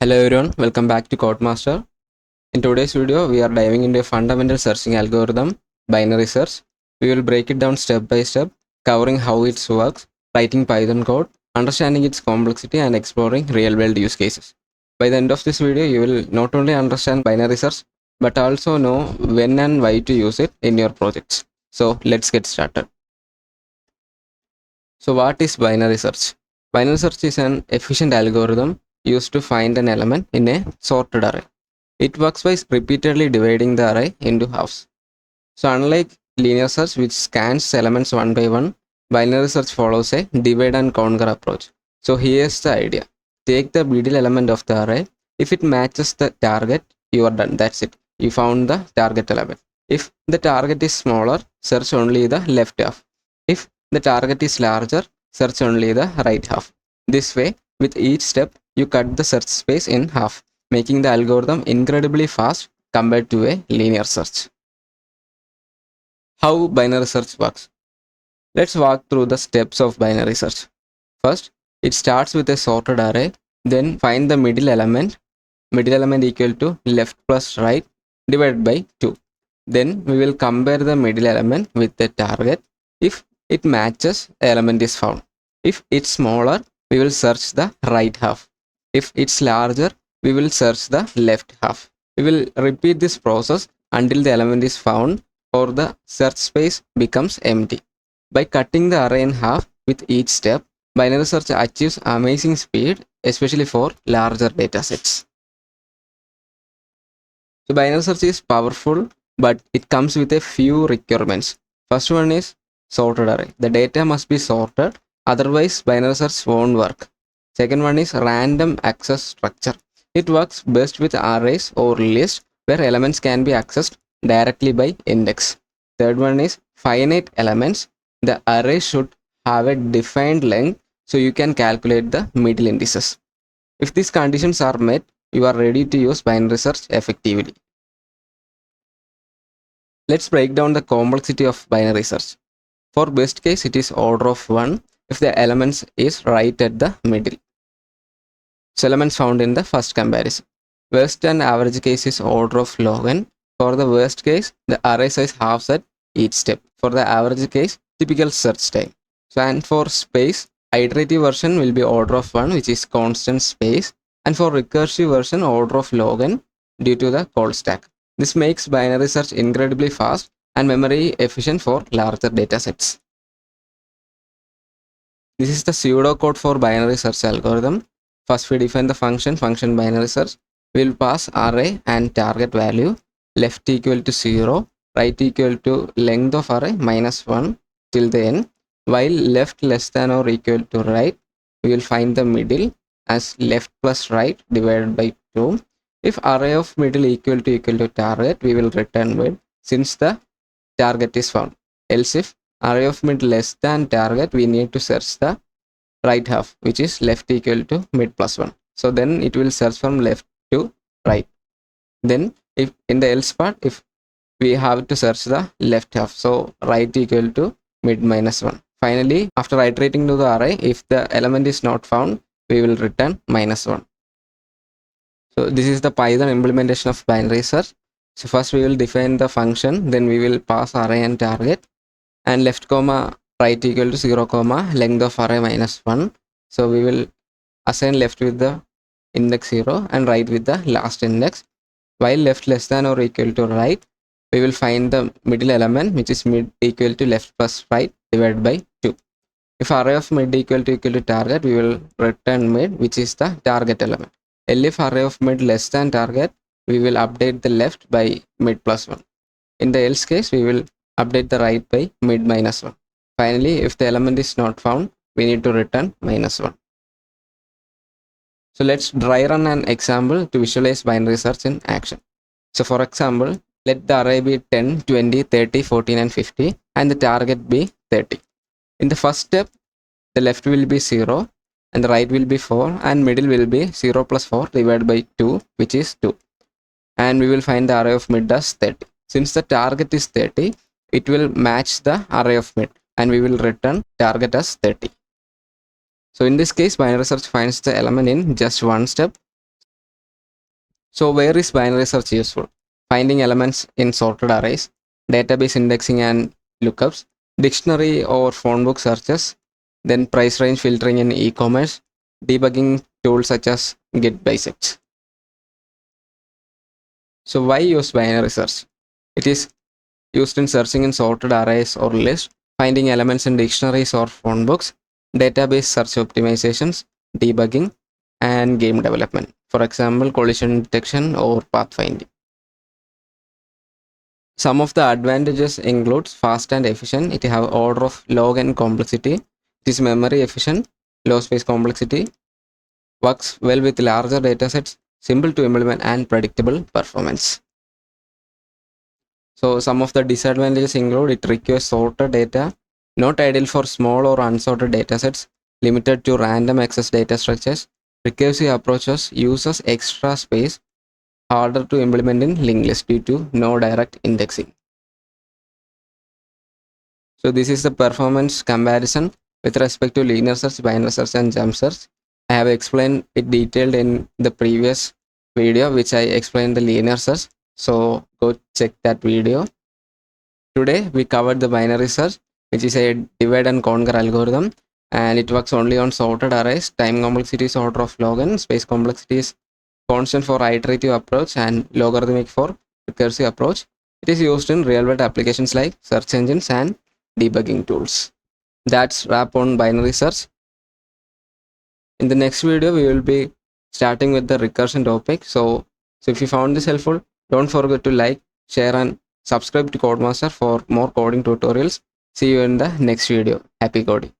Hello everyone, welcome back to CodeMaster. In today's video, we are diving into a fundamental searching algorithm, binary search. We will break it down step by step, covering how it works, writing Python code, understanding its complexity, and exploring real-world use cases. By the end of this video, you will not only understand binary search, but also know when and why to use it in your projects. So let's get started. So what is binary search? Binary search is an efficient algorithm used to find an element in a sorted array. It works by repeatedly dividing the array into halves. So unlike linear search, which scans elements one by one, binary search follows a divide and conquer approach. So here's the idea. Take the middle element of the array. If it matches the target, you are done. That's it. You found the target element. If the target is smaller, search only the left half. If the target is larger, search only the right half. This way, with each step, you cut the search space in half, making the algorithm incredibly fast compared to a linear search. How binary search works? Let's walk through the steps of binary search. First, it starts with a sorted array, then find the middle element equal to left plus right divided by 2. Then we will compare the middle element with the target. If it matches, the element is found. If it's smaller, we will search the right half. If it's larger, we will search the left half. We will repeat this process until the element is found or the search space becomes empty. By cutting the array in half with each step, binary search achieves amazing speed, especially for larger datasets. So binary search is powerful, but it comes with a few requirements. First one is sorted array. The data must be sorted, otherwise binary search won't work. Second one is random access structure. It works best with arrays or lists where elements can be accessed directly by index. Third one is finite elements. The array should have a defined length so you can calculate the middle indices. If these conditions are met, you are ready to use binary search effectively. Let's break down the complexity of binary search. For best case, it is order of 1 if the elements is right at the middle. So elements found in the first comparison. Worst and average case is order of log n. For the worst case, the array size halves at each step. For the average case, typical search time. So and for space, iterative version will be order of 1, which is constant space, and for recursive version, order of log n due to the call stack. This makes binary search incredibly fast and memory efficient for larger datasets. This is the pseudocode for binary search algorithm. First, we define the function binary search. We will pass array and target value, left equal to 0, right equal to length of array minus 1 till the end. While left less than or equal to right, we will find the middle as left plus right divided by 2. If array of middle equal to target, we will return mid since the target is found. Else if array of mid less than target, we need to search the right half, which is left equal to mid plus 1. So then it will search from left to right. Then if in the else part, if we have to search the left half, so right equal to mid minus 1. Finally, after iterating to the array, if the element is not found, we will return minus 1. So this is the Python implementation of binary search. So first we will define the function, then we will pass array and target, and left comma right equal to 0 comma length of array minus 1. So we will assign left with the index 0 and right with the last index. While left less than or equal to right, we will find the middle element, which is mid equal to left plus right divided by 2. If array of mid equal to target, we will return mid, which is the target element. If array of mid less than target, we will update the left by mid plus 1. In the else case, we will update the right by mid minus 1. Finally, if the element is not found, we need to return minus 1. So let's dry run an example to visualize binary search in action. So for example, let the array be 10, 20, 30, 14 and 50 and the target be 30. In the first step, the left will be 0 and the right will be 4 and middle will be 0 plus 4 divided by 2, which is 2. And we will find the array of mid as 30. Since the target is 30, it will match the array of mid and we will return target as 30. So in this case, binary search finds the element in just one step. So where is binary search useful? Finding elements in sorted arrays, database indexing and lookups, dictionary or phone book searches, then price range filtering in e-commerce, debugging tools such as Git Basics. So why use binary search? It is used in searching in sorted arrays or lists, finding elements in dictionaries or phone books, database search optimizations, debugging, and game development. For example, collision detection or pathfinding. Some of the advantages includes fast and efficient. It have order of log and complexity. It is memory efficient, low space complexity, works well with larger datasets, simple to implement and predictable performance. So some of the disadvantages include it requires sorted data, not ideal for small or unsorted datasets, limited to random access data structures. Recursive approaches uses extra space, harder to implement in linked list due to no direct indexing. So this is the performance comparison with respect to linear search, binary search, and jump search. I have explained it detailed in the previous video, which I explained the linear search. So go check that video. Today we covered the binary search, which is a divide and conquer algorithm, and it works only on sorted arrays. Time complexity is order of log n, space complexity is constant for iterative approach, and logarithmic for recursive approach. It is used in real-world applications like search engines and debugging tools. That's wrap on binary search. In the next video, we will be starting with the recursion topic. So if you found this helpful, don't forget to like, share, and subscribe to CodeMaster for more coding tutorials. See you in the next video. Happy coding.